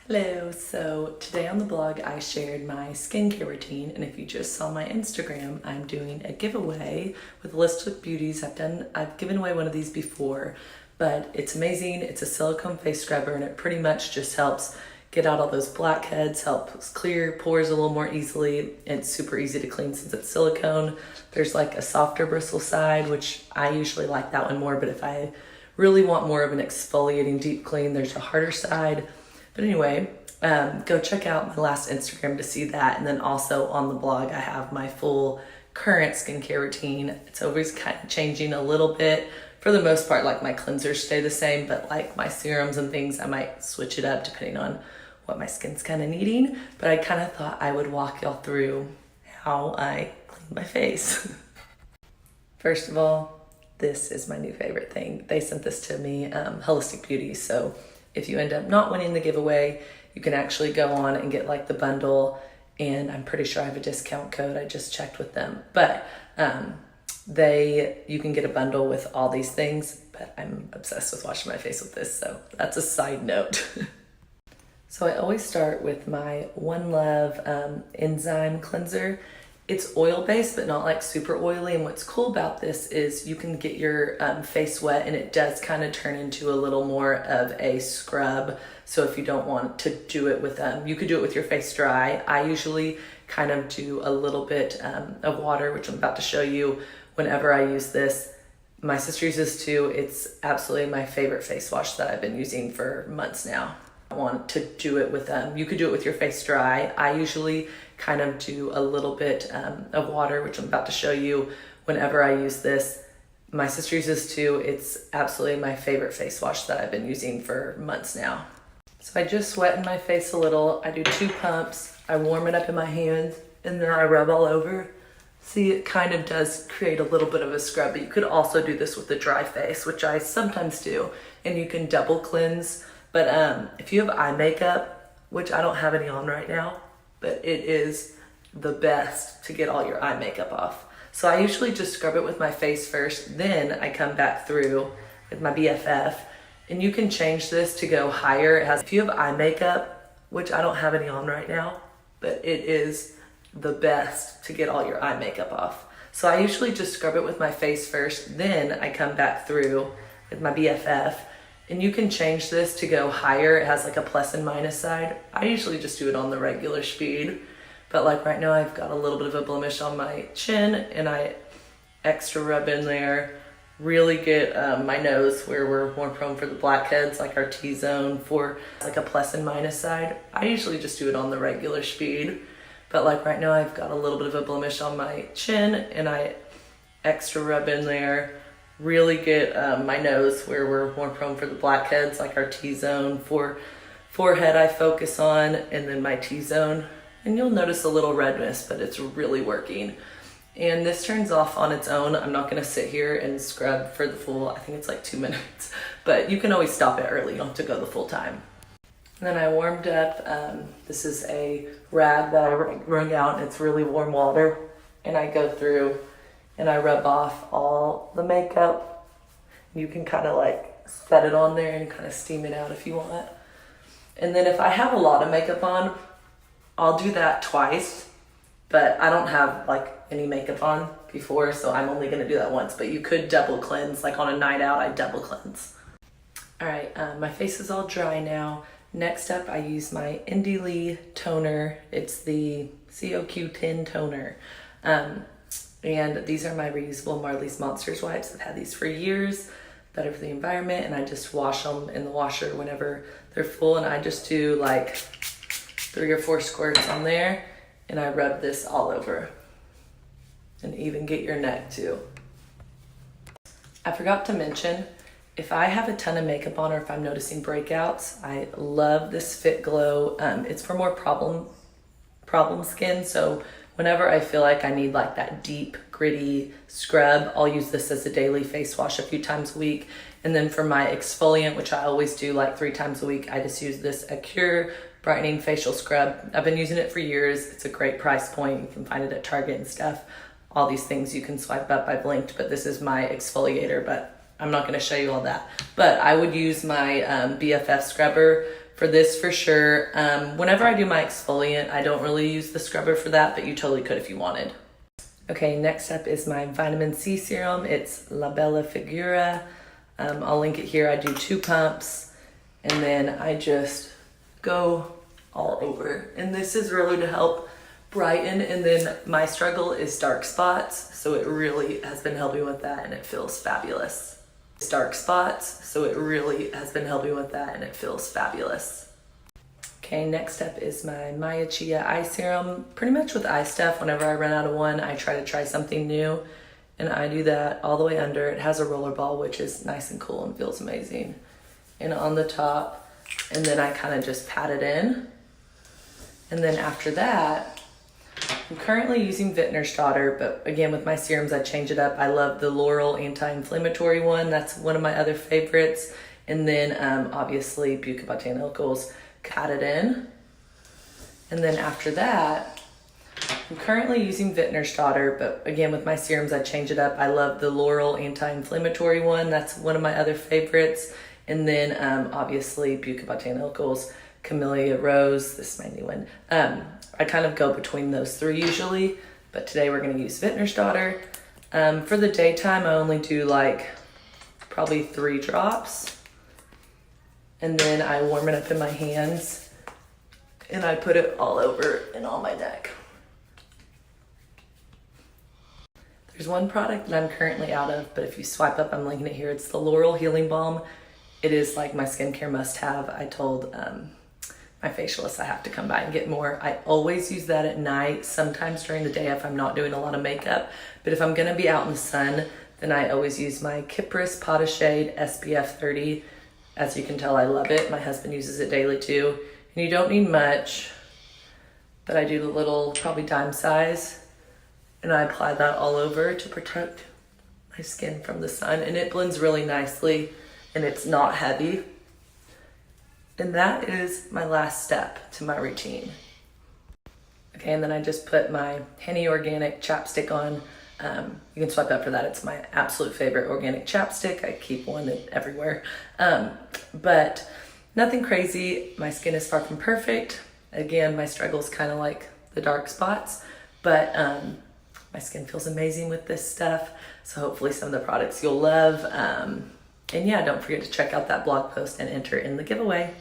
Hello, so today on the blog I shared my skincare routine, and if you just saw my Instagram, I'm doing a giveaway with a list of beauties. I've given away one of these before, but it's amazing. It's a silicone face scrubber and it pretty much just helps get out all those blackheads, helps clear pores a little more easily. It's super easy to clean since it's silicone. There's like a softer bristle side, which I usually like that one more, but if I really want more of an exfoliating deep clean, there's a harder side. But anyway, go check out my last Instagram to see that. And then also on the blog, I have my full current skincare routine. It's always kind of changing a little bit. For the most part, like my cleansers stay the same, but like my serums and things, I might switch it up depending on what my skin's kind of needing. But I kind of thought I would walk y'all through how I clean my face. First of all, this is my new favorite thing. They sent this to me, Holistic Beauties. So if you end up not winning the giveaway, you can actually go on and get like the bundle, and I'm pretty sure I have a discount code. I just checked with them, but you can get a bundle with all these things, but I'm obsessed with washing my face with this, so that's a side note. So I always start with my One Love enzyme cleanser. It's oil-based, but not like super oily. And what's cool about this is you can get your face wet and it does kind of turn into a little more of a scrub. So if you don't want to do it with, you could do it with your face dry. I usually kind of do a little bit of water, which I'm about to show you whenever I use this. My sister uses this too. It's absolutely my favorite face wash that I've been using for months now. I want to do it with, you could do it with your face dry. I usually kind of do a little bit of water, which I'm about to show you whenever I use this. My sister uses this too. It's absolutely my favorite face wash that I've been using for months now. So I just sweat in my face a little. I do 2 pumps. I warm it up in my hands and then I rub all over. See, it kind of does create a little bit of a scrub, but you could also do this with a dry face, which I sometimes do, and you can double cleanse. But if you have eye makeup, which I don't have any on right now, but it is the best to get all your eye makeup off. So I usually just scrub it with my face first, then I come back through with my BFF, and you can change this to go higher. If you have eye makeup, which I don't have any on right now, but it is the best to get all your eye makeup off. So I usually just scrub it with my face first, then I come back through with my BFF. And you can change this to go higher. It has like a plus and minus side. I usually just do it on the regular speed. But like right now I've got a little bit of a blemish on my chin and I extra rub in there. Really get my nose where we're more prone for the blackheads, like our T-zone, for like a plus and minus side. I usually just do it on the regular speed. But like right now I've got a little bit of a blemish on my chin and I extra rub in there. Really get my nose where we're more prone for the blackheads, like our T-zone. For forehead I focus on, and then my T-zone. And you'll notice a little redness, but it's really working. And this turns off on its own. I'm not gonna sit here and scrub for the full, I think it's like 2 minutes, but you can always stop it early. You don't have to go the full time. And then I warmed up, this is a rag that I wrung out, and it's really warm water. And I go through and I rub off all the makeup. You can kind of like set it on there and kind of steam it out if you want. And then if I have a lot of makeup on, I'll do that twice, but I don't have like any makeup on before, so I'm only gonna do that once, but you could double cleanse. Like on a night out, I double cleanse. All right, my face is all dry now. Next up, I use my Indie Lee toner. It's the COQ10 toner. And these are my reusable Marley's Monsters wipes. I've had these for years, better for the environment, and I just wash them in the washer whenever they're full, and I just do like 3 or 4 squirts on there, and I rub this all over. And even get your neck too. I forgot to mention, if I have a ton of makeup on or if I'm noticing breakouts, I love this Fit Glow. It's for more problem skin, so whenever I feel like I need like that deep, gritty scrub, I'll use this as a daily face wash a few times a week. And then for my exfoliant, which I always do like 3 times a week, I just use this Acure Brightening Facial Scrub. I've been using it for years. It's a great price point. You can find it at Target and stuff. All these things you can swipe up. I've linked, but this is my exfoliator, but I'm not gonna show you all that. But I would use my BFF scrubber for this for sure. Whenever I do my exfoliant, I don't really use the scrubber for that, but you totally could if you wanted. Okay, next up is my vitamin C serum. It's La Bella Figura. I'll link it here. I do 2 pumps and then I just go all over. And this is really to help brighten, and then my struggle is dark spots, so it really has been helping with that and it feels fabulous. Dark spots, so it really has been helping with that and it feels fabulous. Okay, next up is my Maya Chia eye serum. Pretty much with eye stuff, whenever I run out of one, I try to try something new, and I do that all the way under. It has a roller ball, which is nice and cool and feels amazing. And on the top, and then I kind of just pat it in. And then after that, I'm currently using Vintnerstatter, but again, with my serums, I change it up. I love the Laurel anti-inflammatory one. That's one of my other favorites. And then obviously Buca Botanicals. Pat it in. And then after that, I'm currently using Vintnerstatter, but again, with my serums, I change it up. I love the Laurel anti-inflammatory one. That's one of my other favorites. And then obviously Buca Botanicals, Camellia Rose. This is my new one. I kind of go between those 3 usually, but today we're going to use Vintnerstatter. For the daytime, I only do like probably 3 drops. And then I warm it up in my hands and I put it all over and on my neck. There's one product that I'm currently out of, but if you swipe up, I'm linking it here. It's the Laurel Healing Balm. It is like my skincare must-have. I told my facialist I have to come by and get more. I always use that at night, sometimes during the day if I'm not doing a lot of makeup. But if I'm gonna be out in the sun, then I always use my Kypris Potashade SPF 30. As you can tell, I love it. My husband uses it daily too. And you don't need much, but I do the little, probably dime size, and I apply that all over to protect my skin from the sun. And it blends really nicely and it's not heavy. And that is my last step to my routine. Okay, and then I just put my Henny Organic chapstick on. You can swipe up for that. It's my absolute favorite organic chapstick. I keep one everywhere. But nothing crazy. My skin is far from perfect. Again, my struggle is kind of like the dark spots, but my skin feels amazing with this stuff. So hopefully some of the products you'll love. And yeah, don't forget to check out that blog post and enter in the giveaway.